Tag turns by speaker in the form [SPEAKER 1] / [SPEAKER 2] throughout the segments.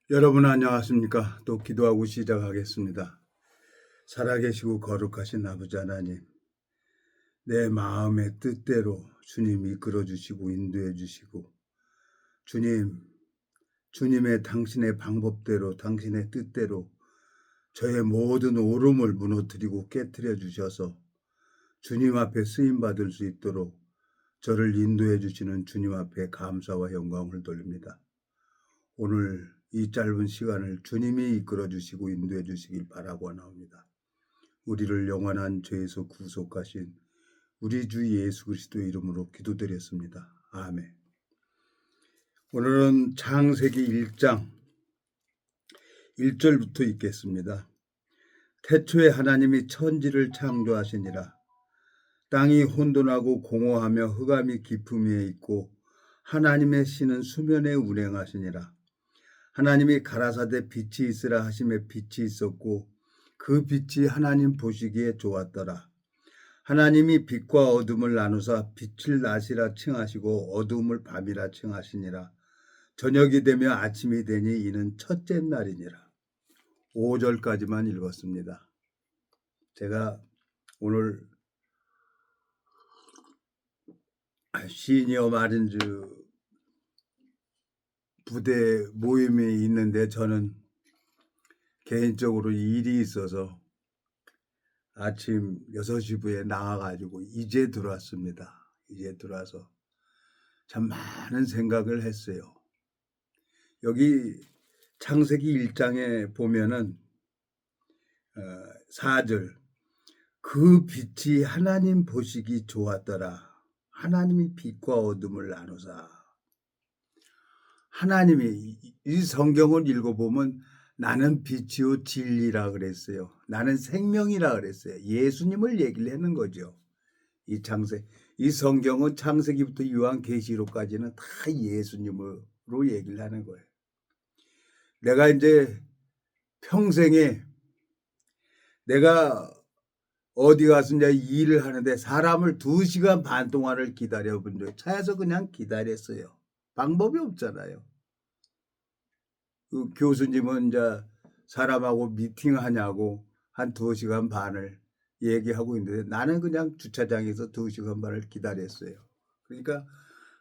[SPEAKER 1] 여러분 안녕하십니까? 또 기도하고 시작하겠습니다. 살아계시고 거룩하신 아버지 하나님, 내 마음의 뜻대로 주님 이끌어 주시고 인도해 주시고, 주님의 당신의 방법대로 당신의 뜻대로 저의 모든 오름을 무너뜨리고 깨뜨려 주셔서 주님 앞에 쓰임 받을 수 있도록 저를 인도해 주시는 주님 앞에 감사와 영광을 돌립니다. 오늘 이 짧은 시간을 주님이 이끌어 주시고 인도해 주시길 바라고 나옵니다. 우리를 영원한 죄에서 구속하신 우리 주 예수 그리스도의 이름으로 기도드렸습니다. 아멘. 오늘은 창세기 1장 1절부터 읽겠습니다. 태초에 하나님이 천지를 창조하시니라. 땅이 혼돈하고 공허하며 흑암이 깊음 위에 있고 하나님의 신은 수면에 운행하시니라. 하나님이 가라사대 빛이 있으라 하심에 빛이 있었고 그 빛이 하나님 보시기에 좋았더라. 하나님이 빛과 어둠을 나누사 빛을 낮이라 칭하시고 어둠을 밤이라 칭하시니라. 저녁이 되며 아침이 되니 이는 첫째 날이니라. 5절까지만 읽었습니다. 제가 오늘 시니어 마린즈 부대 모임이 있는데 저는 개인적으로 일이 있어서 아침 6시부에 나와가지고 이제 들어왔습니다. 이제 들어와서 참 많은 생각을 했어요. 여기 창세기 1장에 보면은 4절 그 빛이 하나님 보시기 좋았더라. 하나님이 빛과 어둠을 나누사. 하나님이 이 성경을 읽어보면 나는 빛이요 진리라 그랬어요. 나는 생명이라 그랬어요. 예수님을 얘기를 하는 거죠. 이 성경은 창세기부터 요한계시록까지는 다 예수님으로 얘기를 하는 거예요. 내가 이제 평생에 내가 어디 가서 이제 일을 하는데 사람을 2시간 반 동안을 기다려 본 적, 차에서 그냥 기다렸어요. 방법이 없잖아요. 그 교수님은 이제 사람하고 미팅하냐고 한 2시간 반을 얘기하고 있는데 나는 그냥 주차장에서 2시간 반을 기다렸어요. 그러니까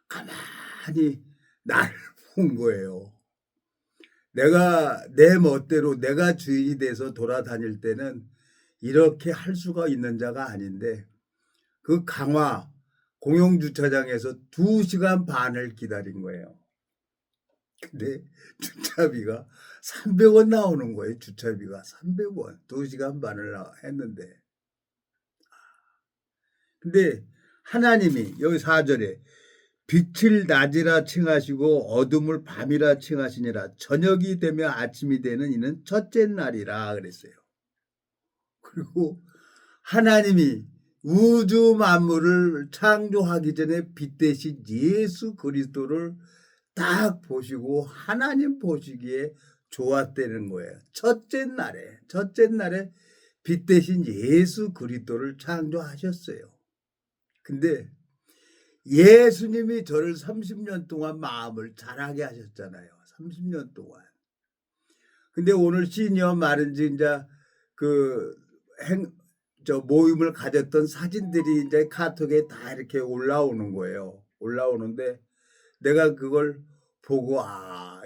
[SPEAKER 1] 가만히 날 본 거예요. 내가 내 멋대로 내가 주인이 돼서 돌아다닐 때는 이렇게 할 수가 있는 자가 아닌데 그 강화 공영주차장에서 2시간 반을 기다린 거예요. 근데 주차비가 300원 나오는 거예요. 주차비가 300원. 2시간 반을 했는데. 근데 하나님이 여기 4절에 빛을 낮이라 칭하시고 어둠을 밤이라 칭하시니라. 저녁이 되며 아침이 되는 이는 첫째 날이라 그랬어요. 그리고 하나님이 우주 만물을 창조하기 전에 빛 대신 예수 그리스도를 딱 보시고 하나님 보시기에 좋았다는 거예요. 첫째 날에 빛 대신 예수 그리스도를 창조하셨어요. 근데 예수님이 저를 30년 동안 마음을 자라게 하셨잖아요. 30년 동안. 근데 오늘 시니어 마린즈 이제 모임을 가졌던 사진들이 이제 카톡에 다 이렇게 올라오는 거예요. 올라오는데 내가 그걸 보고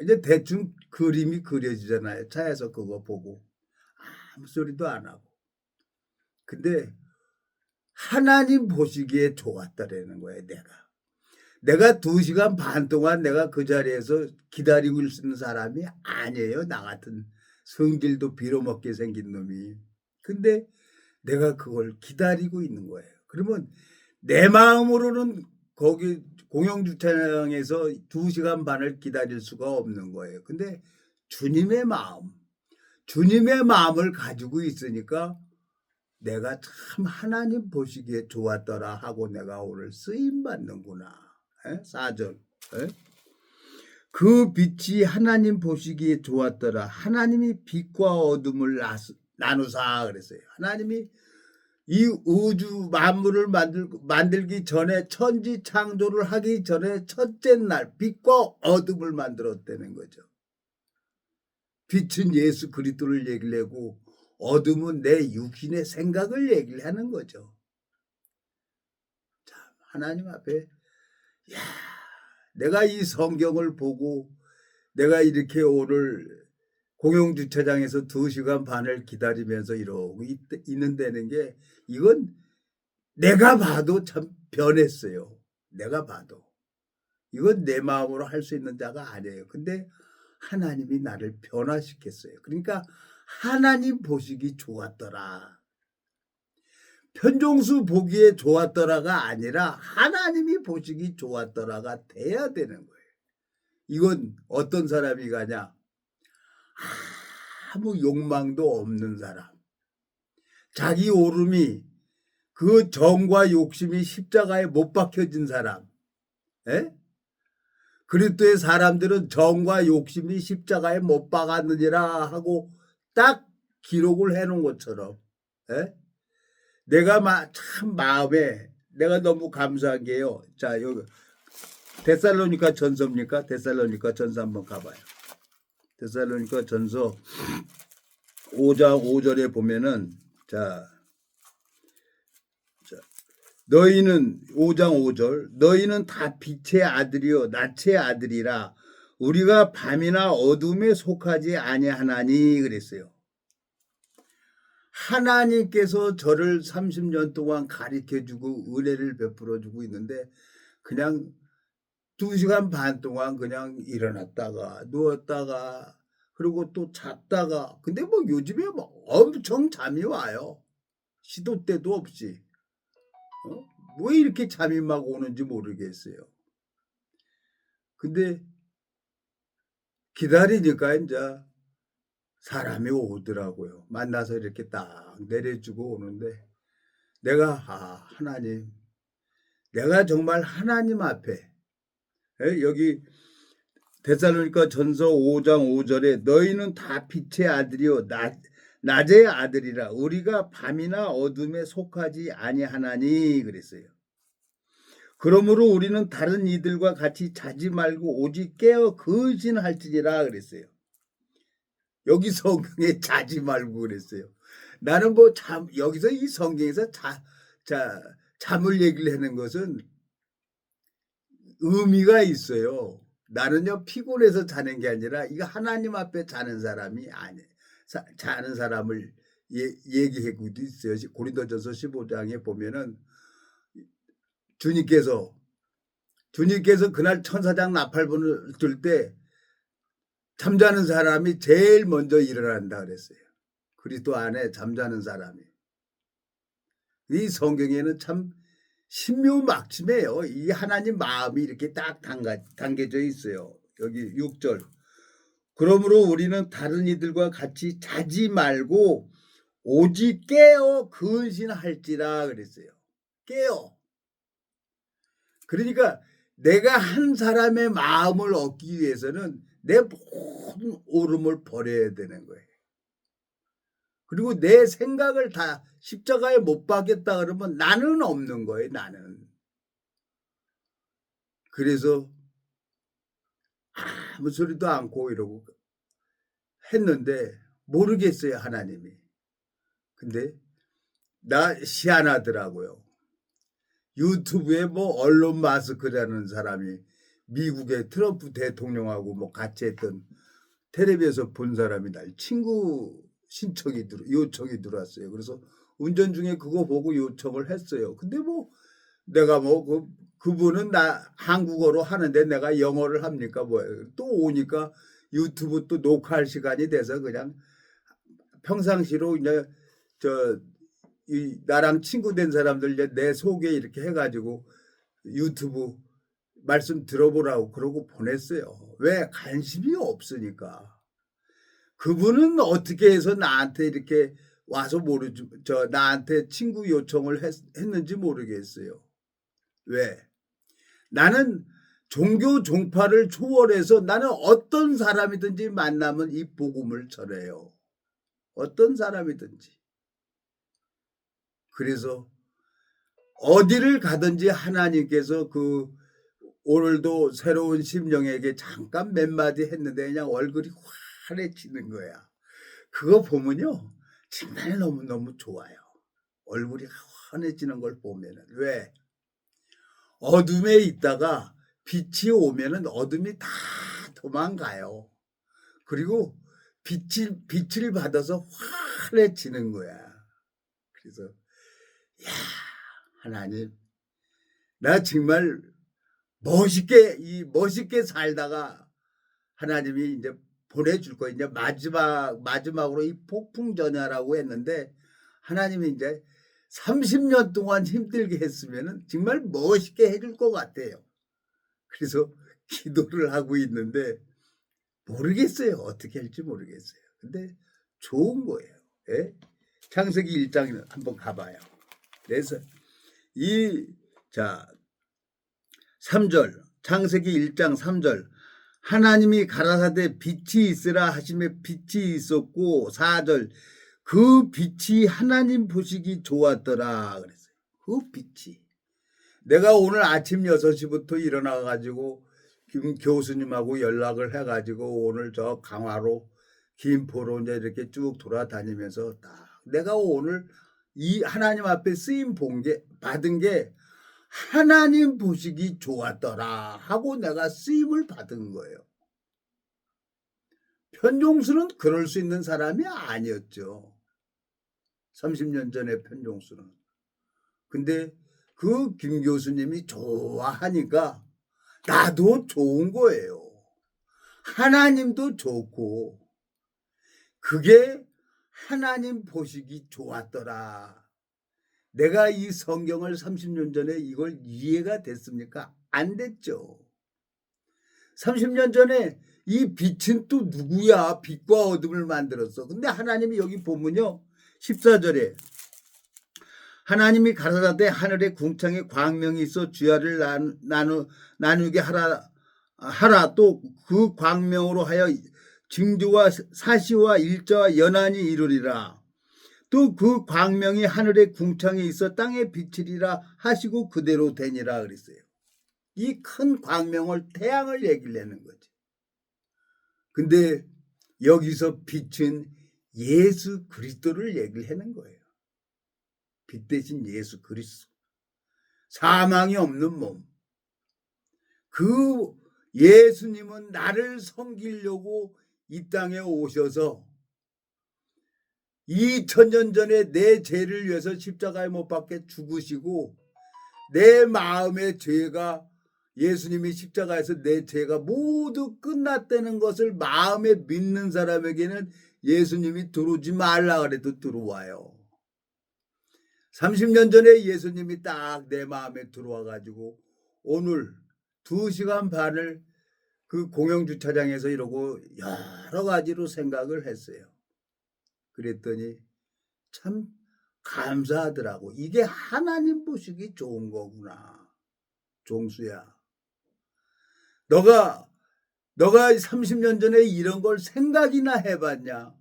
[SPEAKER 1] 이제 대충 그림이 그려지잖아요. 차에서 그거 보고 아무 소리도 안 하고. 근데 하나님 보시기에 좋았다라는 거예요. 내가 2시간 반 동안 내가 그 자리에서 기다리고 있는 사람이 아니에요. 나 같은 성질도 빌어먹게 생긴 놈이. 근데 내가 그걸 기다리고 있는 거예요. 그러면 내 마음으로는 거기 공영주차장에서 2시간 반을 기다릴 수가 없는 거예요. 근데 주님의 마음을 가지고 있으니까 내가 참 하나님 보시기에 좋았더라 하고 내가 오늘 쓰임 받는구나. 4절. 그 빛이 하나님 보시기에 좋았더라. 하나님이 빛과 어둠을 나누사 그랬어요. 하나님이 이 우주 만물을 만들기 전에 천지 창조를 하기 전에 첫째 날 빛과 어둠을 만들었다는 거죠. 빛은 예수 그리스도를 얘기를 하고 어둠은 내 육신의 생각을 얘기를 하는 거죠. 참 하나님 앞에 야, 내가 이 성경을 보고 내가 이렇게 오늘 공영주차장에서 2시간 반을 기다리면서 이러고 있는 데는 게 이건 내가 봐도 참 변했어요. 내가 봐도. 이건 내 마음으로 할 수 있는 자가 아니에요. 근데 하나님이 나를 변화시켰어요. 그러니까 하나님 보시기 좋았더라. 편종수 보기에 좋았더라가 아니라 하나님이 보시기 좋았더라가 돼야 되는 거예요. 이건 어떤 사람이 가냐? 아무 욕망도 없는 사람. 자기 오름이 그 정과 욕심이 십자가에 못 박혀진 사람. 에? 그리스도의 사람들은 정과 욕심이 십자가에 못 박았느니라 하고 딱 기록을 해놓은 것처럼 에? 내가 참 마음에 내가 너무 감사한 게요. 자, 여기 데살로니가 전서입니까? 데살로니가 전서 한번 가봐요. 데살로니가 전서 5장 5절에 보면은 자 너희는 5장 5절 너희는 다 빛의 아들이요 낮의 아들이라 우리가 밤이나 어둠에 속하지 아니하나니 그랬어요. 하나님께서 저를 30년 동안 가르쳐주고 은혜를 베풀어주고 있는데 그냥 2시간 반 동안 그냥 일어났다가 누웠다가 그리고 또 잤다가 근데 뭐 요즘에 뭐 엄청 잠이 와요. 시도 때도 없이. 왜 이렇게 잠이 막 오는지 모르겠어요. 근데 기다리니까 이제 사람이 오더라고요. 만나서 이렇게 딱 내려주고 오는데 내가 하나님 내가 정말 하나님 앞에 여기 데살로니가 전서 5장 5절에 너희는 다 빛의 아들이요 낮의 아들이라 우리가 밤이나 어둠에 속하지 아니하나니 그랬어요. 그러므로 우리는 다른 이들과 같이 자지 말고 오직 깨어 근신할지니라 그랬어요. 여기 성경에 자지 말고 그랬어요. 나는 뭐 여기서 이 성경에서 잠을 얘기를 하는 것은 의미가 있어요. 나는요 피곤해서 자는 게 아니라 이거 하나님 앞에 자는 사람이 아니에요. 자는 사람을 얘기하고 있어요. 고린도전서 15장에 보면은 주님께서 그날 천사장 나팔분을 들 때 잠자는 사람이 제일 먼저 일어난다 그랬어요. 그리스도 안에 잠자는 사람이. 이 성경에는 참 신묘막심해요. 이 하나님 마음이 이렇게 딱 담겨져 있어요. 여기 6절. 그러므로 우리는 다른 이들과 같이 자지 말고 오직 깨어 근신할지라 그랬어요. 깨어. 그러니까 내가 한 사람의 마음을 얻기 위해서는 내 모든 오름을 버려야 되는 거예요. 그리고 내 생각을 다 십자가에 못 박겠다 그러면 나는 없는 거예요. 나는. 그래서 아무 소리도 않고 이러고 했는데 모르겠어요. 하나님이. 근데 나 희한하더라고요. 유튜브에 뭐 언론 마스크라는 사람이 미국의 트럼프 대통령하고 뭐 같이 했던 텔레비에서 본 사람이 날 친구 요청이 들어왔어요. 그래서 운전 중에 그거 보고 요청을 했어요. 근데 뭐 내가 뭐 그분은 나 한국어로 하는데 내가 영어를 합니까 뭐예요. 또 오니까 유튜브 또 녹화할 시간이 돼서 그냥 평상시로 이제 나랑 친구 된 사람들 이제 내 소개 이렇게 해가지고 유튜브 말씀 들어보라고 그러고 보냈어요. 왜? 관심이 없으니까. 그분은 어떻게 해서 나한테 이렇게 와서 나한테 친구 요청을 했는지 모르겠어요. 왜? 나는 종교 종파를 초월해서 나는 어떤 사람이든지 만나면 이 복음을 전해요. 어떤 사람이든지. 그래서 어디를 가든지 하나님께서 오늘도 새로운 심령에게 잠깐 몇 마디 했는데 그냥 얼굴이 환해지는 거야. 그거 보면요 정말 너무너무 좋아요. 얼굴이 환해지는 걸 보면은. 왜? 어둠에 있다가 빛이 오면은 어둠이 다 도망가요. 그리고 빛을 받아서 환해지는 거야. 그래서 야 하나님 나 정말 멋있게 살다가 하나님이 이제 보내줄 거예요. 이제 마지막으로 이 폭풍전야라고 했는데 하나님이 이제 30년 동안 힘들게 했으면은 정말 멋있게 해줄 것 같아요. 그래서 기도를 하고 있는데 모르겠어요. 어떻게 할지 모르겠어요. 근데 좋은 거예요. 예? 창세기 1장 한번 가봐요. 그래서 자 3절 창세기 1장 3절 하나님이 가라사대 빛이 있으라 하시매 빛이 있었고 4절 그 빛이 하나님 보시기 좋았더라 그랬어요. 그 빛이 내가 오늘 아침 6시부터 일어나 가지고 김 교수님하고 연락을 해 가지고 오늘 저 강화로 김포로 이제 이렇게 쭉 돌아다니면서 딱 내가 오늘 이 하나님 앞에 쓰임 받은 게 하나님 보시기 좋았더라 하고 내가 쓰임을 받은 거예요. 편종수는 그럴 수 있는 사람이 아니었죠. 30년 전에 편종수는. 근데 그 김 교수님이 좋아하니까 나도 좋은 거예요. 하나님도 좋고 그게 하나님 보시기 좋았더라. 내가 이 성경을 30년 전에 이걸 이해가 됐습니까? 안 됐죠. 30년 전에 이 빛은 또 누구야? 빛과 어둠을 만들었어. 근데 하나님이 여기 보면요. 14절에 하나님이 가라사대 하늘의 궁창에 광명이 있어 주야를 나누게 하라. 또 그 광명으로 하여 징조와 사시와 일자와 연한이 이루리라. 또 그 광명이 하늘의 궁창에 있어 땅에 비치리라 하시고 그대로 되니라 그랬어요. 이 큰 광명을 태양을 얘기를 하는 거지. 근데 여기서 빛은 예수 그리스도를 얘기를 하는 거예요. 빛 대신 예수 그리스도. 사망이 없는 몸. 그 예수님은 나를 섬기려고 이 땅에 오셔서 2000년 전에 내 죄를 위해서 십자가에 못 박혀 죽으시고 내 마음의 죄가 예수님이 십자가에서 내 죄가 모두 끝났다는 것을 마음에 믿는 사람에게는 예수님이 들어오지 말라 그래도 들어와요. 30년 전에 예수님이 딱 내 마음에 들어와 가지고 오늘 2시간 반을 그 공영주차장에서 이러고 여러 가지로 생각을 했어요. 그랬더니 참 감사하더라고. 이게 하나님 보시기 좋은 거구나. 종수야. 너가 30년 전에 이런 걸 생각이나 해봤냐?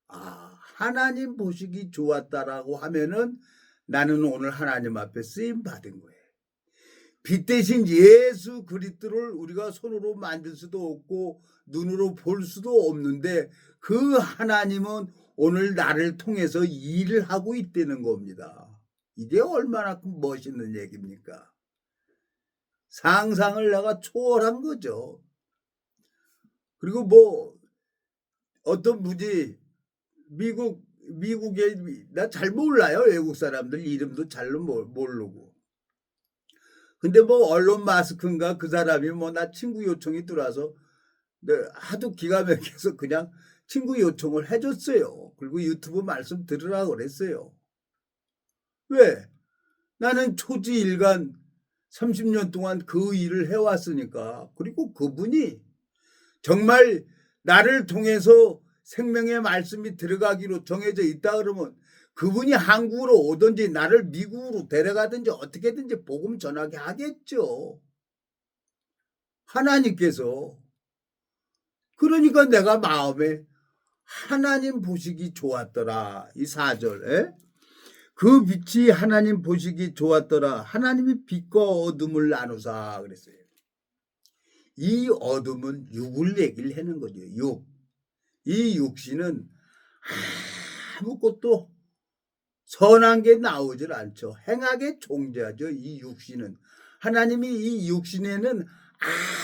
[SPEAKER 1] 아, 하나님 보시기 좋았다라고 하면은 나는 오늘 하나님 앞에 쓰임 받은 거예요. 빛 대신 예수 그리스도를 우리가 손으로 만질 수도 없고 눈으로 볼 수도 없는데 그 하나님은 오늘 나를 통해서 일을 하고 있다는 겁니다. 이게 얼마나 멋있는 얘기입니까? 상상을 내가 초월한 거죠. 그리고 뭐 어떤 분이 미국에 나 잘 몰라요. 외국 사람들 이름도 잘 모르고. 근데 뭐 언론 마스크인가 그 사람이 뭐 나 친구 요청이 들어와서 하도 기가 막혀서 그냥 친구 요청을 해줬어요. 그리고 유튜브 말씀 들으라고 그랬어요. 왜? 나는 초지일간 30년 동안 그 일을 해왔으니까. 그리고 그분이 정말 나를 통해서 생명의 말씀이 들어가기로 정해져 있다 그러면 그분이 한국으로 오든지 나를 미국으로 데려가든지 어떻게든지 복음 전하게 하겠죠. 하나님께서. 그러니까 내가 마음에 하나님 보시기 좋았더라. 이 4절. 그 빛이 하나님 보시기 좋았더라. 하나님이 빛과 어둠을 나누사 그랬어요. 이 어둠은 육을 얘기를 하는 거죠. 육. 이 육신은 아무것도 선한 게 나오질 않죠. 행하게 존재하죠. 이 육신은. 하나님이 이 육신에는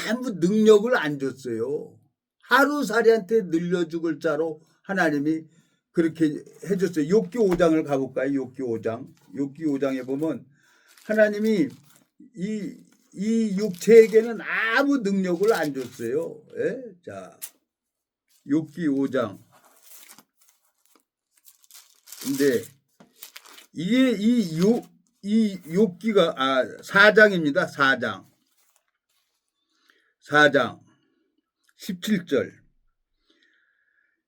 [SPEAKER 1] 아무 능력을 안 줬어요. 하루살이한테 늘려 죽을 자로 하나님이 그렇게 해줬어요. 욥기 5장을 가볼까요? 욥기 5장. 욥기 5장에 보면 하나님이 이 육체에게는 아무 능력을 안 줬어요. 예? 자, 욥기 5장. 근데 이게 이 욥기가 4장입니다. 4장. 4장 17절.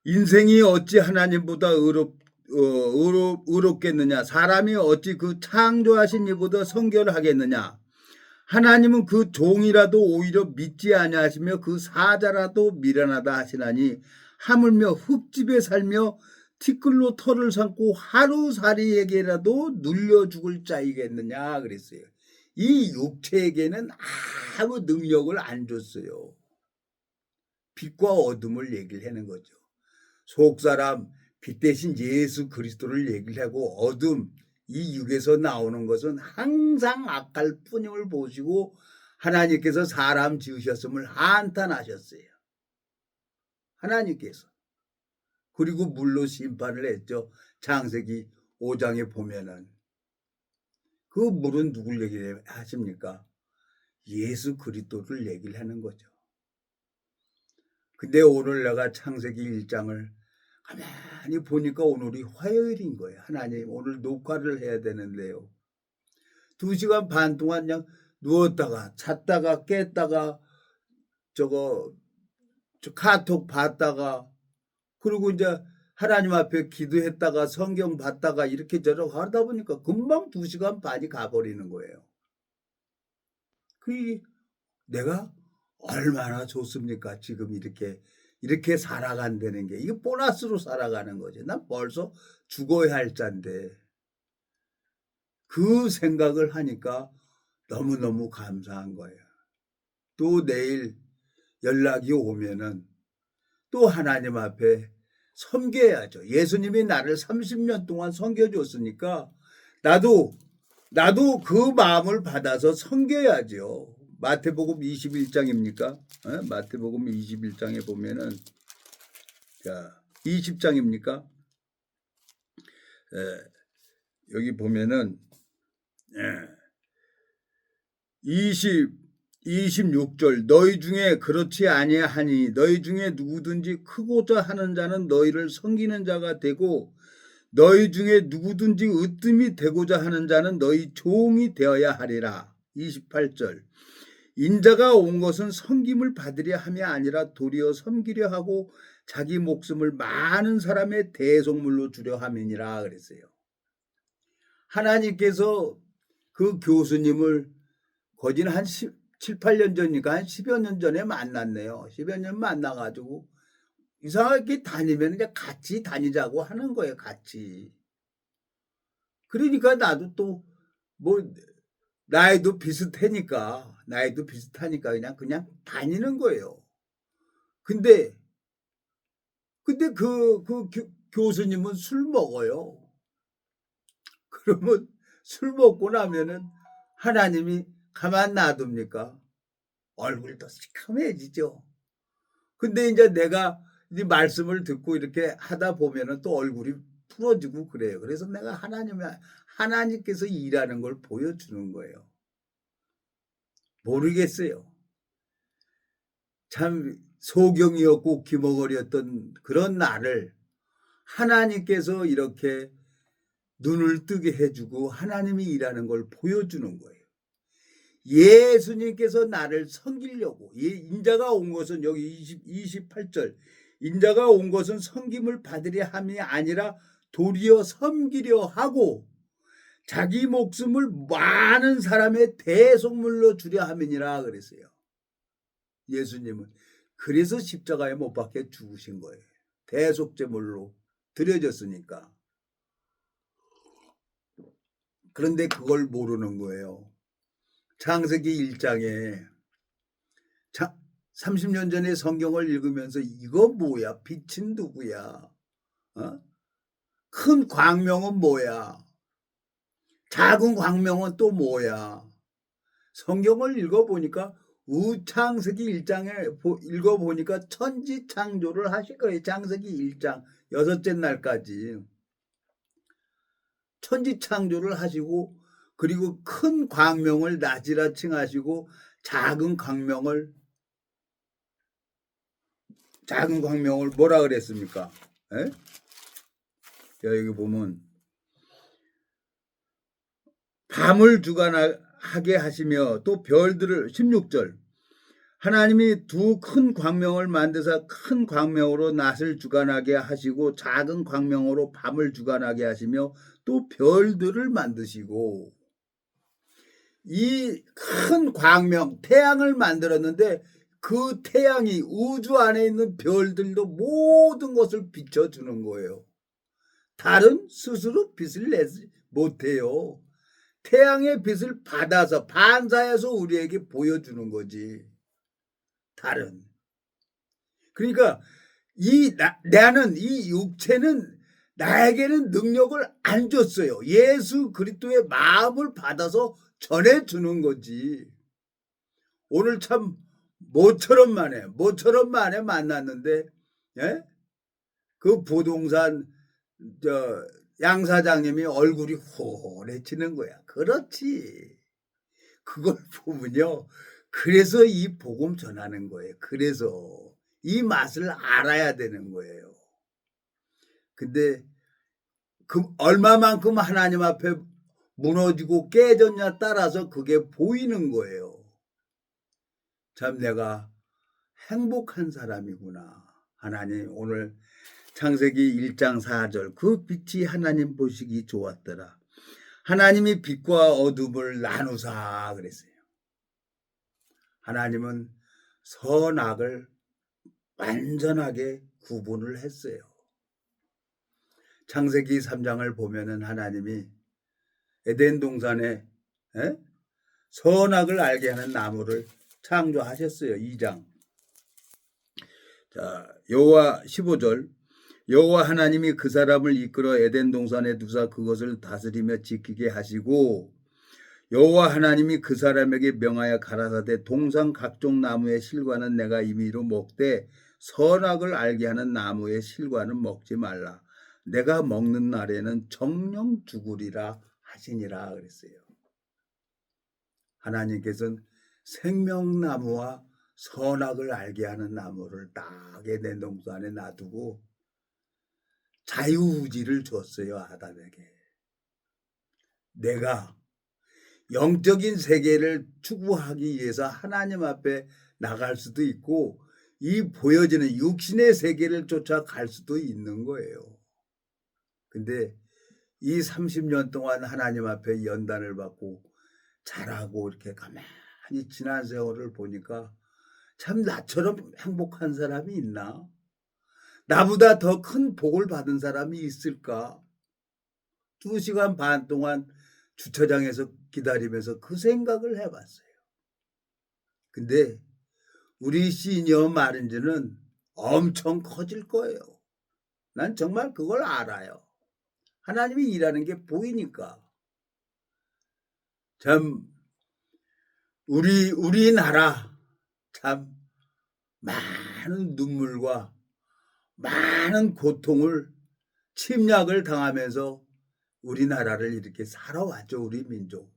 [SPEAKER 1] 인생이 어찌 하나님보다 의롭겠느냐? 사람이 어찌 그 창조하신 이보다 성결하겠느냐? 하나님은 그 종이라도 오히려 믿지 아니하시며 그 사자라도 미련하다 하시나니 하물며 흙집에 살며 티끌로 털을 삼고 하루살이에게라도 눌려 죽을 자이겠느냐 그랬어요. 이 육체에게는 아무 능력을 안 줬어요. 빛과 어둠을 얘기를 하는 거죠. 속사람 빛 대신 예수 그리스도를 얘기를 하고 어둠 이 육에서 나오는 것은 항상 악할 뿐임을 보시고 하나님께서 사람 지으셨음을 한탄하셨어요. 하나님께서. 그리고 물로 심판을 했죠. 창세기 5장에 보면은. 그 물은 누굴 얘기하십니까? 예수 그리스도를 얘기를 하는 거죠. 근데 오늘 내가 창세기 1장을 가만히 보니까 오늘이 화요일인 거예요. 하나님 오늘 녹화를 해야 되는데요. 2시간 반 동안 그냥 누웠다가 잤다가 깼다가 저 카톡 봤다가 그리고 이제 하나님 앞에 기도했다가 성경 봤다가 이렇게 저렇게 하다 보니까 금방 2시간 반이 가버리는 거예요. 그 내가 얼마나 좋습니까? 지금 이렇게 살아간다는 게. 이게 보너스로 살아가는 거지. 난 벌써 죽어야 할 잔데. 그 생각을 하니까 너무너무 감사한 거예요. 또 내일 연락이 오면은 또 하나님 앞에 섬겨야죠. 예수님이 나를 30년 동안 섬겨줬으니까 나도 그 마음을 받아서 섬겨야죠. 마태복음 21장입니까? 마태복음 21장에 보면은 자 20장입니까? 여기 보면은 26절 너희 중에 그렇지 아니하니 너희 중에 누구든지 크고자 하는 자는 너희를 섬기는 자가 되고 너희 중에 누구든지 으뜸이 되고자 하는 자는 너희 종이 되어야 하리라. 28절 인자가 온 것은 섬김을 받으려 함이 아니라 도리어 섬기려 하고 자기 목숨을 많은 사람의 대속물로 주려 함이니라 그랬어요. 하나님께서 그 교수님을 거진 한 7, 8년 전이니까 한 10여 년 전에 만났네요. 10여 년 만나가지고 이상하게 다니면 이제 같이 다니자고 하는 거예요. 같이. 그러니까 나도 또 뭐 나이도 비슷하니까 그냥 다니는 거예요. 근데 그 교수님은 술 먹어요. 그러면 술 먹고 나면은 하나님이 가만 놔둡니까? 얼굴도 시커매지죠. 근데 이제 내가 이 말씀을 듣고 이렇게 하다 보면은 또 얼굴이 풀어지고 그래요. 그래서 내가 하나님께서 일하는 걸 보여주는 거예요. 모르겠어요. 참 소경이었고 기머거리였던 그런 나를 하나님께서 이렇게 눈을 뜨게 해주고 하나님이 일하는 걸 보여주는 거예요. 예수님께서 나를 섬기려고 인자가 온 것은 여기 28절 인자가 온 것은 섬김을 받으려 함이 아니라 도리어 섬기려 하고 자기 목숨을 많은 사람의 대속물로 주려 함이니라 그랬어요. 예수님은 그래서 십자가에 못 박혀 죽으신 거예요. 대속제물로 드려졌으니까. 그런데 그걸 모르는 거예요. 창세기 1장에 30년 전에 성경을 읽으면서 이거 뭐야? 빛은 누구야? 어? 큰 광명은 뭐야? 작은 광명은 또 뭐야? 성경을 읽어보니까 창세기 1장에 읽어보니까 천지창조를 하실 거예요. 창세기 1장 6째 날까지 천지창조를 하시고, 그리고 큰 광명을 낮이라 칭하시고 작은 광명을 뭐라 그랬습니까? 에? 여기 보면 밤을 주관하게 하시며 또 별들을 16절 하나님이 두 큰 광명을 만드사 큰 광명으로 낮을 주관하게 하시고 작은 광명으로 밤을 주관하게 하시며 또 별들을 만드시고, 이 큰 광명 태양을 만들었는데 그 태양이 우주 안에 있는 별들도 모든 것을 비춰주는 거예요. 달은 스스로 빛을 내지 못해요. 태양의 빛을 받아서 반사해서 우리에게 보여주는 거지. 달은. 그러니까 나는 이 육체는 나에게는 능력을 안 줬어요. 예수 그리스도의 마음을 받아서 전해주는 거지. 오늘 참 모처럼 만에 만났는데, 예? 그 부동산 양 사장님이 얼굴이 호래치는 거야. 그렇지. 그걸 보면요. 그래서 이 복음 전하는 거예요. 그래서 이 맛을 알아야 되는 거예요. 근데 얼마만큼 하나님 앞에 무너지고 깨졌냐 따라서 그게 보이는 거예요. 참 내가 행복한 사람이구나. 하나님 오늘 창세기 1장 4절 그 빛이 하나님 보시기 좋았더라. 하나님이 빛과 어둠을 나누사 그랬어요. 하나님은 선악을 완전하게 구분을 했어요. 창세기 3장을 보면은 하나님이 에덴 동산에 선악을 알게 하는 나무를 창조하셨어요. 2장. 자, 여호와 15절 여호와 하나님이 그 사람을 이끌어 에덴 동산에 두사 그것을 다스리며 지키게 하시고 여호와 하나님이 그 사람에게 명하여 가라사대 동산 각종 나무의 실과는 내가 임의로 먹되 선악을 알게 하는 나무의 실과는 먹지 말라. 내가 먹는 날에는 정령 죽으리라 하시니라 그랬어요. 하나님께서는 생명나무와 선악을 알게 하는 나무를 딱 에덴 동산에 놔두고 자유의지를 줬어요. 아담에게. 내가 영적인 세계를 추구하기 위해서 하나님 앞에 나갈 수도 있고 이 보여지는 육신의 세계를 쫓아갈 수도 있는 거예요. 근데 이 30년 동안 하나님 앞에 연단을 받고 자라고 이렇게 가만히 지난 세월을 보니까 참 나처럼 행복한 사람이 있나? 나보다 더 큰 복을 받은 사람이 있을까? 2시간 반 동안 주차장에서 기다리면서 그 생각을 해봤어요. 근데 우리 시니어 마린즈는 엄청 커질 거예요. 난 정말 그걸 알아요. 하나님이 일하는 게 보이니까. 참 우리나라 참 많은 눈물과 많은 고통을 침략을 당하면서 우리나라를 이렇게 살아왔죠. 우리 민족.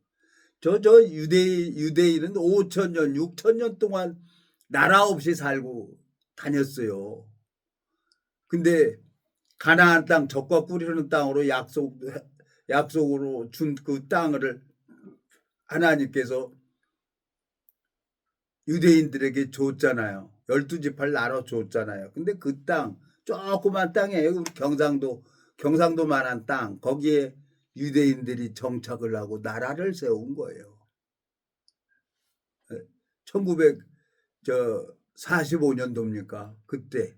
[SPEAKER 1] 저 유대인은 5,000년, 6,000년 동안 나라 없이 살고 다녔어요. 근데 가나안 땅, 젖과 꿀이 흐르는 땅으로 약속으로 준 그 땅을 하나님께서 유대인들에게 줬잖아요. 12지파를 나눠 줬잖아요. 근데 그 땅, 조그만 땅이에요. 우리 경상도만한 땅, 거기에 유대인들이 정착을 하고 나라를 세운 거예요. 1945년도입니까? 그때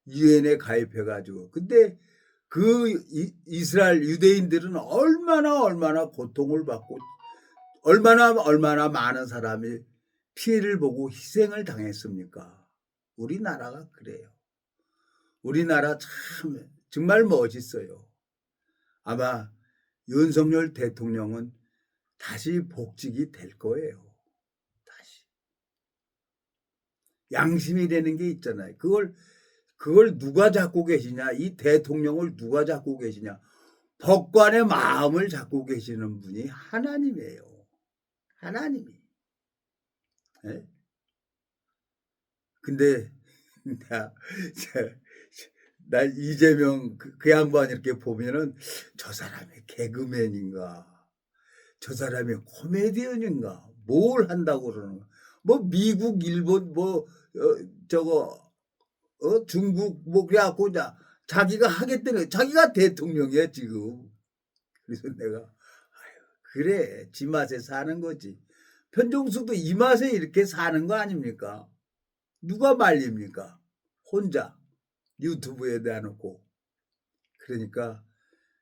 [SPEAKER 1] 유엔에 가입해가지고. 근데 그 이스라엘 유대인들은 얼마나 고통을 받고 얼마나 많은 사람이 피해를 보고 희생을 당했습니까? 우리나라가 그래요. 우리나라 참 정말 멋있어요. 아마 윤석열 대통령은 다시 복직이 될 거예요. 다시. 양심이라는 게 있잖아요. 그걸 누가 잡고 계시냐? 이 대통령을 누가 잡고 계시냐? 법관의 마음을 잡고 계시는 분이 하나님이에요. 하나님이. 예? 근데 나 이재명 그 양반 이렇게 보면은 저 사람이 개그맨인가? 저 사람이 코미디언인가? 뭘 한다고 그러는 거야? 뭐 미국, 일본 저거 중국 뭐 그래갖고 자기가 하겠다는 자기가 대통령이야 지금. 그래서 내가 아유, 그래 지 맛에 사는 거지. 편종수도 이 맛에 이렇게 사는 거 아닙니까? 누가 말립니까? 혼자 유튜브에 대놓고. 그러니까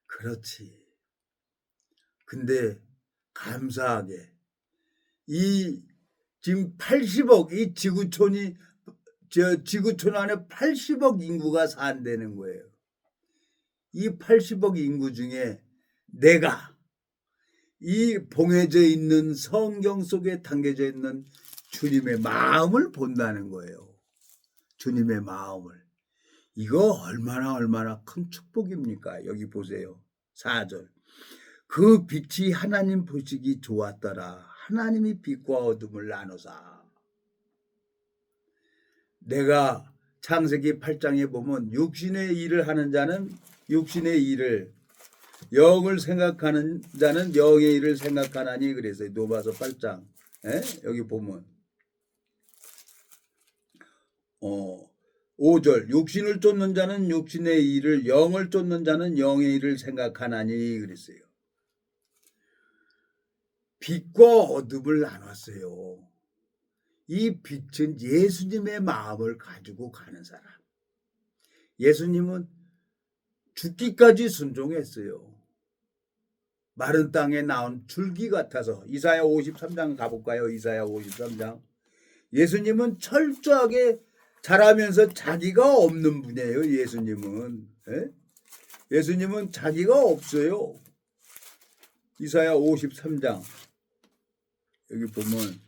[SPEAKER 1] 그렇지. 근데 감사하게 이 지금 80억 이 지구촌 안에 80억 인구가 산다는 거예요. 이 80억 인구 중에 내가 이 봉해져 있는 성경 속에 담겨져 있는 주님의 마음을 본다는 거예요. 주님의 마음을. 이거 얼마나 큰 축복입니까? 여기 보세요. 4절. 그 빛이 하나님 보시기 좋았더라. 하나님이 빛과 어둠을 나누사. 내가 창세기 8장에 보면 육신의 일을 하는 자는 육신의 일을 영을 생각하는 자는 영의 일을 생각하나니 그래서 로마서 8장 여기 보면 5절 육신을 쫓는 자는 육신의 일을 영을 쫓는 자는 영의 일을 생각하나니 그랬어요. 빛과 어둠을 나눴어요. 이 빛은 예수님의 마음을 가지고 가는 사람. 예수님은 죽기까지 순종했어요. 마른 땅에 나온 줄기 같아서. 이사야 53장 가볼까요? 이사야 53장. 예수님은 철저하게 자라면서 자기가 없는 분이에요. 예수님은. 예수님은 자기가 없어요. 이사야 53장 여기 보면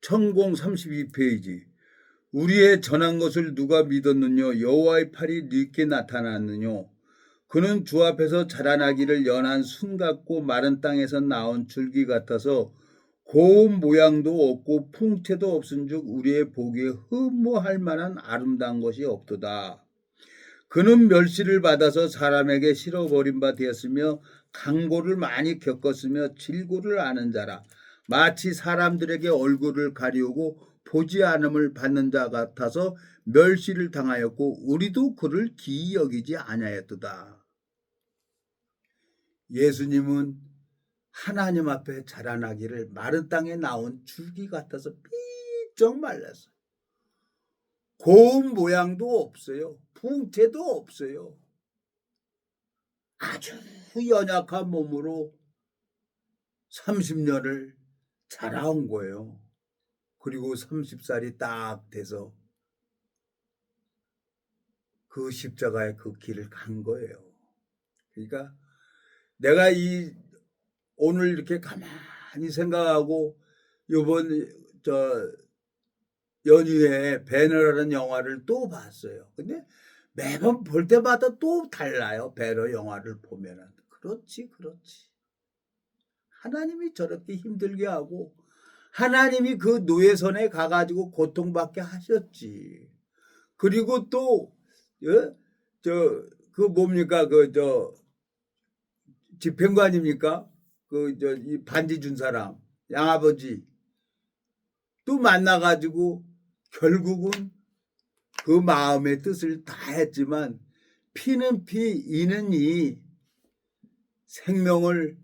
[SPEAKER 1] 천공 32페이지. 우리의 전한 것을 누가 믿었느냐? 여호와의 팔이 네게 나타났느냐? 그는 주 앞에서 자라나기를 연한 순 같고 마른 땅에서 나온 줄기 같아서 고운 모양도 없고 풍채도 없은즉 우리의 보기에 흠모할 만한 아름다운 것이 없도다. 그는 멸시를 받아서 사람에게 실어버린 바 되었으며 강고를 많이 겪었으며 질고를 아는 자라. 마치 사람들에게 얼굴을 가리우고 보지 않음을 받는 자 같아서 멸시를 당하였고 우리도 그를 기이 여기지 아니하였도다. 예수님은 하나님 앞에 자라나기를 마른 땅에 나온 줄기 같아서 삐쩍 말랐어요. 고운 모양도 없어요. 풍채도 없어요. 아주 연약한 몸으로 30년을 자라온 거예요. 그리고 30살이 딱 돼서 그 십자가의 그 길을 간 거예요. 그러니까 내가 오늘 이렇게 가만히 생각하고 요번 연휴에 배너라는 영화를 또 봤어요. 근데 매번 볼 때마다 또 달라요. 배너 영화를 보면은. 그렇지. 하나님이 저렇게 힘들게 하고 하나님이 그 노예선에 가가지고 고통받게 하셨지. 그리고 또 뭡니까 집행관입니까? 이 반지 준 사람 양아버지 또 만나가지고 결국은 그 마음의 뜻을 다 했지만 피는 피 이는 이 생명을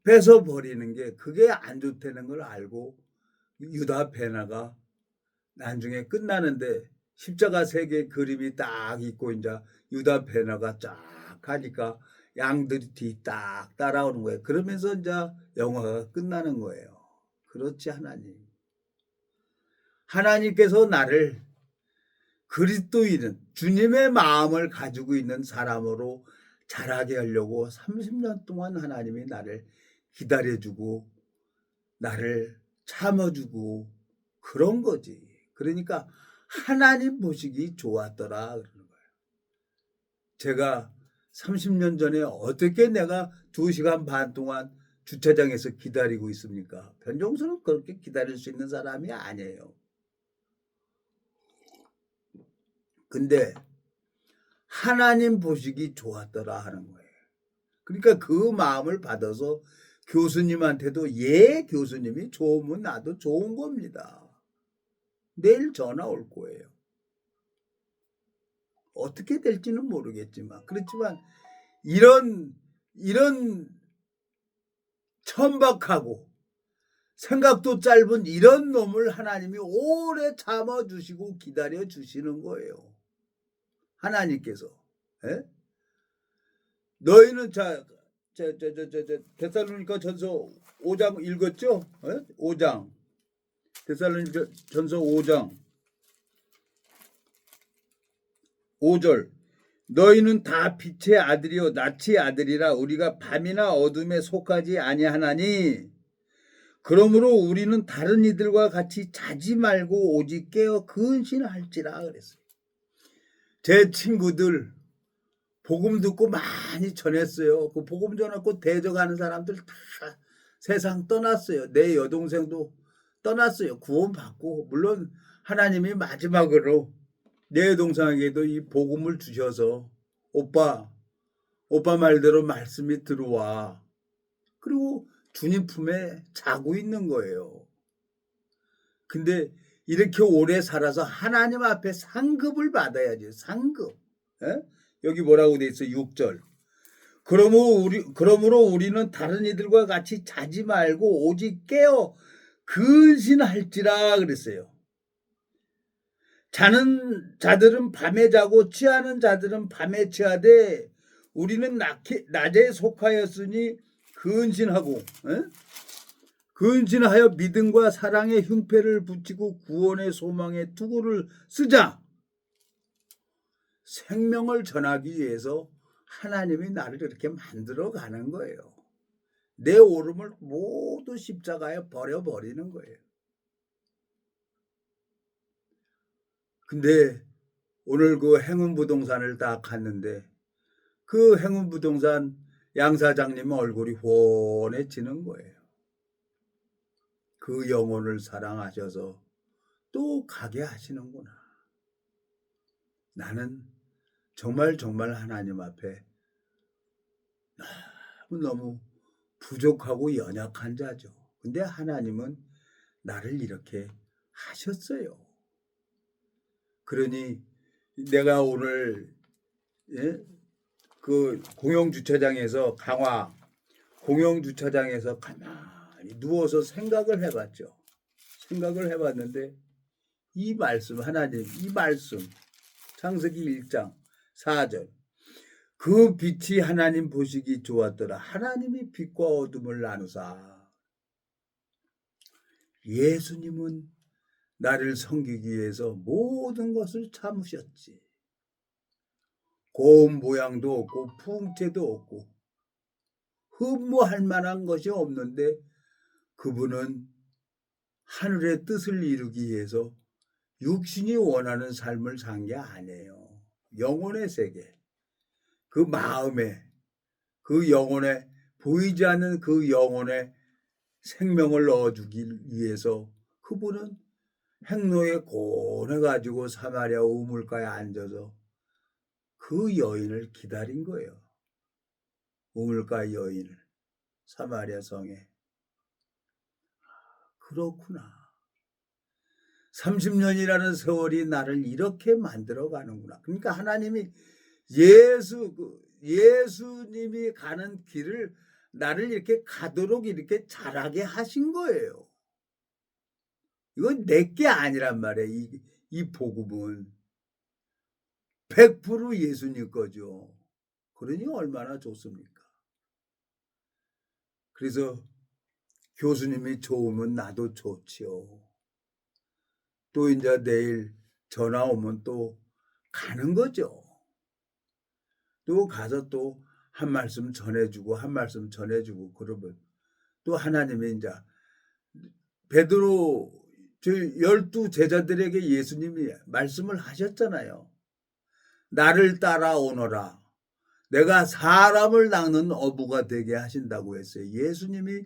[SPEAKER 1] 뺏어버리는 게 그게 안 좋다는 걸 알고 유다 베나가 나중에 끝나는데 십자가 세 개 그림이 딱 있고 이제 유다 베나가 쫙 가니까 양들이 뒤 딱 따라오는 거예요. 그러면서 이제 영화가 끝나는 거예요. 그렇지 하나님께서 나를 그리스도인은 주님의 마음을 가지고 있는 사람으로 자라게 하려고 30년 동안 하나님이 나를 기다려주고 나를 참아주고 그런 거지. 그러니까 하나님 보시기 좋았더라 그러는 거예요. 제가 30년 전에 어떻게 내가 2시간 반 동안 주차장에서 기다리고 있습니까? 변종수는 그렇게 기다릴 수 있는 사람이 아니에요. 근데 하나님 보시기 좋았더라 하는 거예요. 그러니까 그 마음을 받아서 교수님한테도 교수님이 좋으면 나도 좋은 겁니다. 내일 전화 올 거예요. 어떻게 될지는 모르겠지만 그렇지만 이런 천박하고 생각도 짧은 이런 놈을 하나님이 오래 참아주시고 기다려주시는 거예요. 하나님께서. 에? 너희는 데살로니가 전서 5장 읽었죠? 5장. 데살로니가 전서 5장 5절. 너희는 다 빛의 아들이요 낯의 아들이라 우리가 밤이나 어둠에 속하지 아니하나니 그러므로 우리는 다른 이들과 같이 자지 말고 오직 깨어 근신할지라 그랬어요. 제 친구들 복음 듣고 많이 전했어요. 그 복음 전하고 대적하는 사람들 다 세상 떠났어요. 내 여동생도 떠났어요. 구원받고 물론 하나님이 마지막으로 내 여동생에게도 이 복음을 주셔서 오빠 말대로 말씀이 들어와. 그리고 주님 품에 자고 있는 거예요. 근데 이렇게 오래 살아서 하나님 앞에 상급을 받아야지. 상급. 에? 여기 뭐라고 돼 있어? 6절. 그러므로 우리는 다른 이들과 같이 자지 말고 오직 깨어 근신할지라 그랬어요. 자는 자들은 밤에 자고 취하는 자들은 밤에 취하되 우리는 낮에 속하였으니 근신하고 근신하여 믿음과 사랑의 흉패를 붙이고 구원의 소망의 투구를 쓰자. 생명을 전하기 위해서 하나님이 나를 이렇게 만들어 가는 거예요. 내 오름을 모두 십자가에 버려버리는 거예요. 근데 오늘 그 행운부동산을 딱 갔는데 그 행운부동산 양사장님 얼굴이 훤해지는 거예요. 그 영혼을 사랑하셔서 또 가게 하시는구나. 나는 정말 하나님 앞에 너무 부족하고 연약한 자죠. 근데 하나님은 나를 이렇게 하셨어요. 그러니 내가 오늘 그 공영주차장에서 강화 공영주차장에서 가만히 누워서 생각을 해봤죠. 생각을 해봤는데 이 말씀 하나님 이 말씀 창세기 1장 4절 그 빛이 하나님 보시기 좋았더라. 하나님이 빛과 어둠을 나누사. 예수님은 나를 섬기기 위해서 모든 것을 참으셨지. 고운 모양도 없고 풍채도 없고 흠모할 만한 것이 없는데 그분은 하늘의 뜻을 이루기 위해서 육신이 원하는 삶을 산 게 아니에요. 영혼의 세계, 그 마음에, 그 영혼에 보이지 않는 그 영혼에 생명을 넣어주기 위해서 그분은 행로에 고뇌가지고 사마리아 우물가에 앉아서 그 여인을 기다린 거예요. 우물가 여인을 사마리아 성에. 그렇구나. 30년이라는 세월이 나를 이렇게 만들어 가는구나. 그러니까 하나님이 예수님이 가는 길을 나를 이렇게 가도록 이렇게 자라게 하신 거예요. 이건 내게 아니란 말이에요. 이 복음은 100% 예수님 거죠. 그러니 얼마나 좋습니까? 그래서 교수님이 좋으면 나도 좋지요. 또 이제 내일 전화 오면 또 가는 거죠. 또 가서 또 한 말씀 전해주고 한 말씀 전해주고 그러면 또 하나님이 이제 베드로 저 12 제자들에게 예수님이 말씀을 하셨잖아요. 나를 따라오너라. 내가 사람을 낚는 어부가 되게 하신다고 했어요. 예수님이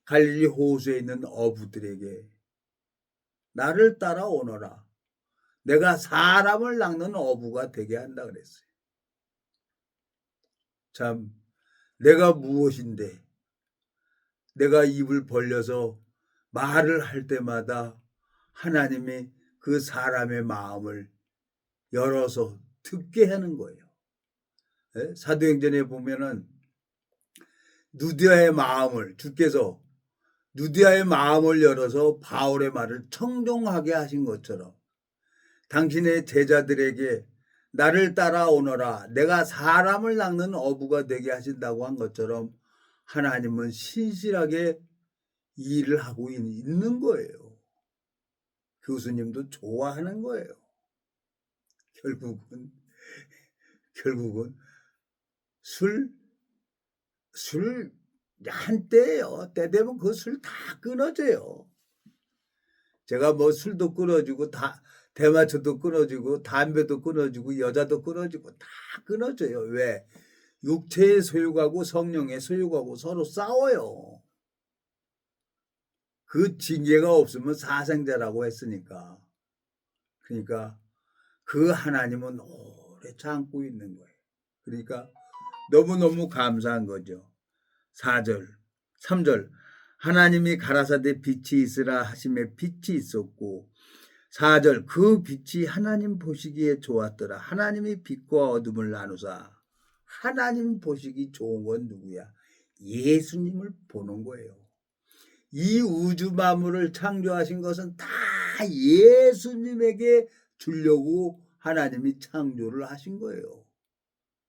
[SPEAKER 1] 갈릴리 호수에 있는 어부들에게 나를 따라오너라. 내가 사람을 낚는 어부가 되게 한다 그랬어요. 참 내가 무엇인데 내가 입을 벌려서 말을 할 때마다 하나님이 그 사람의 마음을 열어서 듣게 하는 거예요. 사도행전에 보면은 누디아의 마음을 주께서 누디아의 마음을 열어서 바울의 말을 청종하게 하신 것처럼 당신의 제자들에게 나를 따라오너라 내가 사람을 낚는 어부가 되게 하신다고 한 것처럼 하나님은 신실하게 일을 하고 있는 거예요. 교수님도 좋아하는 거예요. 결국은 술 한때예요. 때 되면 그 술 다 끊어져요. 제가 뭐 술도 끊어지고 대마초도 끊어지고 담배도 끊어지고 여자도 끊어지고 다 끊어져요. 왜? 육체의 소유하고 성령의 소유하고 서로 싸워요. 그 징계가 없으면 사생자라고 했으니까. 그러니까 그 하나님은 오래 참고 있는 거예요. 그러니까 너무너무 감사한 거죠. 4절, 3절 하나님이 가라사대 빛이 있으라 하심에 빛이 있었고 4절 그 빛이 하나님 보시기에 좋았더라. 하나님이 빛과 어둠을 나누사. 하나님 보시기 좋은 건 누구야? 예수님을 보는 거예요. 이 우주 만물을 창조하신 것은 다 예수님에게 주려고 하나님이 창조를 하신 거예요.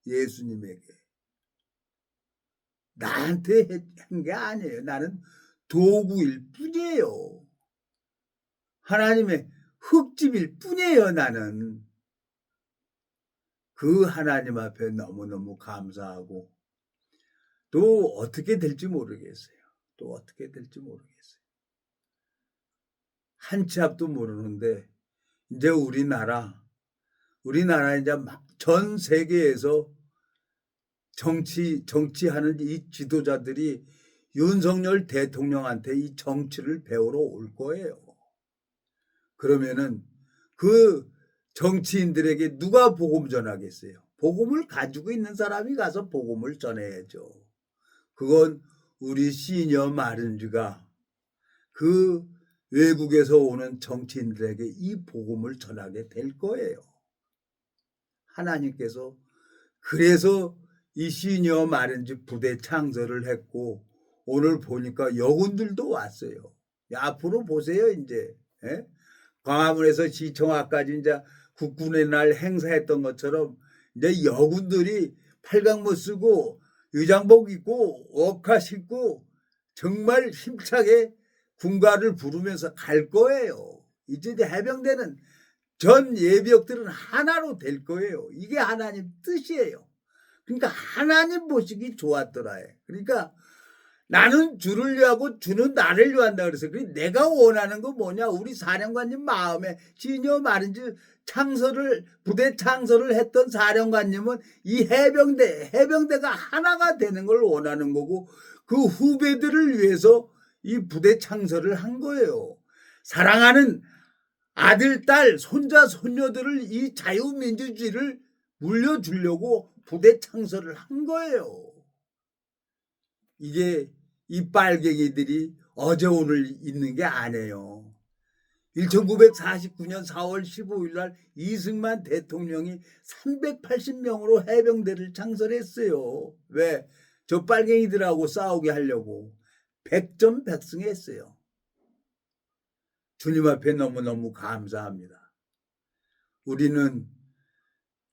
[SPEAKER 1] 예수님에게. 나한테 한 게 아니에요. 나는 도구일 뿐이에요. 하나님의 흙집일 뿐이에요. 나는. 그 하나님 앞에 너무너무 감사하고 또 어떻게 될지 모르겠어요. 한 치 앞도 모르는데 이제 우리나라 이제 막 전 세계에서 정치하는 이 지도자들이 윤석열 대통령한테 이 정치를 배우러 올 거예요. 그러면은 그 정치인들에게 누가 복음 전하겠어요? 복음을 가지고 있는 사람이 가서 복음을 전해야죠. 그건 우리 시니어 마른즈가 그 외국에서 오는 정치인들에게 이 복음을 전하게 될 거예요. 하나님께서 그래서 이 시니어 마른즈 부대 창설을 했고 오늘 보니까 여군들도 왔어요. 앞으로 보세요. 이제 광화문에서 시청앞까지 이제 국군의 날 행사했던 것처럼 이제 여군들이 팔강모 쓰고 의장복 입고 워카 신고 정말 힘차게 군가를 부르면서 갈 거예요. 이제 해병대는 전 예비역들은 하나로 될 거예요. 이게 하나님 뜻이에요. 그러니까 하나님 보시기 좋았더라. 그러니까 나는 주를 위하고 주는 나를 위한다 그래서 내가 원하는 건 뭐냐? 우리 사령관님 마음에 시니어 마린즈 부대 창설을 했던 사령관님은 이 해병대가 하나가 되는 걸 원하는 거고 그 후배들을 위해서 이 부대 창설을 한 거예요. 사랑하는 아들, 딸, 손자, 손녀들을 이 자유민주주의를 물려주려고 부대 창설을 한 거예요. 이게 이 빨갱이들이 어제 오늘 있는 게 아니에요. 1949년 4월 15일 날 이승만 대통령이 380명으로 해병대를 창설했어요. 왜? 저 빨갱이들하고 싸우게 하려고. 백전백승했어요. 주님 앞에 너무너무 감사합니다. 우리는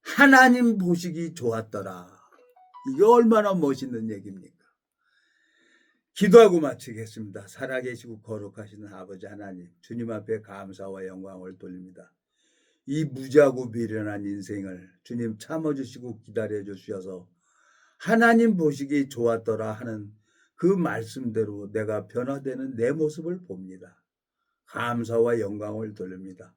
[SPEAKER 1] 하나님 보시기 좋았더라. 이게 얼마나 멋있는 얘기입니까? 기도하고 마치겠습니다. 살아계시고 거룩하신 아버지 하나님, 주님 앞에 감사와 영광을 돌립니다. 이 무지하고 미련한 인생을 주님 참아주시고 기다려주셔서 하나님 보시기 좋았더라 하는 그 말씀대로 내가 변화되는 내 모습을 봅니다. 감사와 영광을 돌립니다.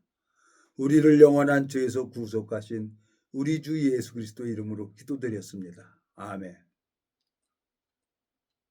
[SPEAKER 1] 우리를 영원한 죄에서 구속하신 우리 주 예수 그리스도 이름으로 기도드렸습니다. 아멘.